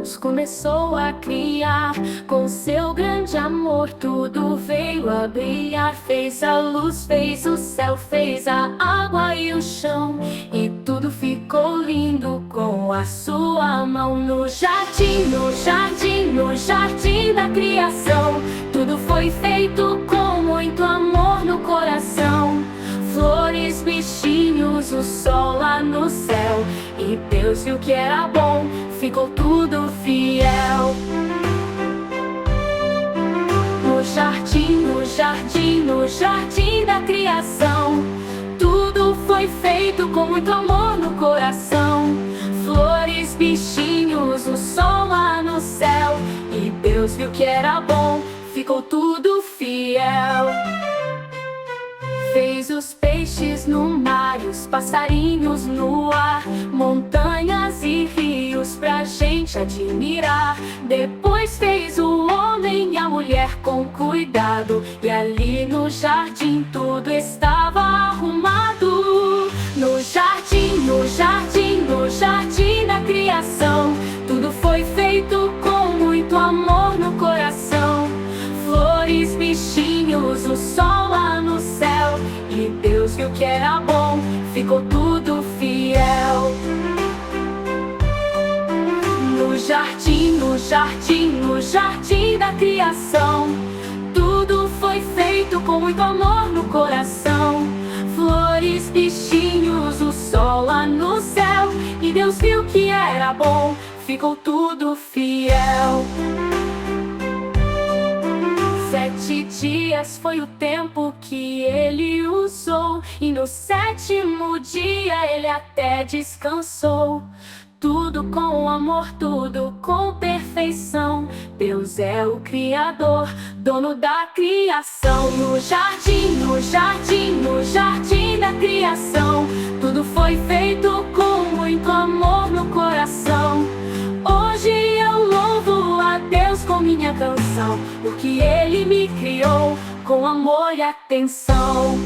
Deus começou a criar. Com seu grande amor tudo veio a brilhar. Fez a luz, fez o céu, fez a água e o chão, e tudo ficou lindo com a sua mão. No jardim, no jardim, no jardim da criação, tudo foi feito com muito amor no coração. Flores, bichinhos, o sol lá no céu, e Deus viu que era bom, ficou tudo fiel. No jardim, no jardim, no jardim da criação, tudo foi feito com muito amor no coração. Flores, bichinhos, o sol lá no céu, e Deus viu que era bom, ficou tudo fiel. Fez os peixes no mar, os passarinhos no ar, montanhas e rios pra gente admirar. Depois fez o homem e a mulher com cuidado, e ali no jardim tudo estava arrumado. No jardim, no jardim, no jardim da criação, tudo foi feito com muito amor no coração. Flores, bichinhos, o sol lá no céu, e Deus viu que era bom, ficou tudo fiel. No jardim, no jardim, no jardim da criação, tudo foi feito com muito amor no coração. Flores, bichinhos, o sol lá no céu, e Deus viu que era bom, ficou tudo fiel. 7 dias foi o tempo que ele usou, e no 7º dia ele até descansou. Tudo com amor, tudo com perfeição. Deus é o Criador, dono da criação. No jardim, no jardim, no jardim da criação, tudo foi feito com muito amor no coração. Hoje eu louvo a Deus com minha canção, porque Ele me criou com amor e atenção.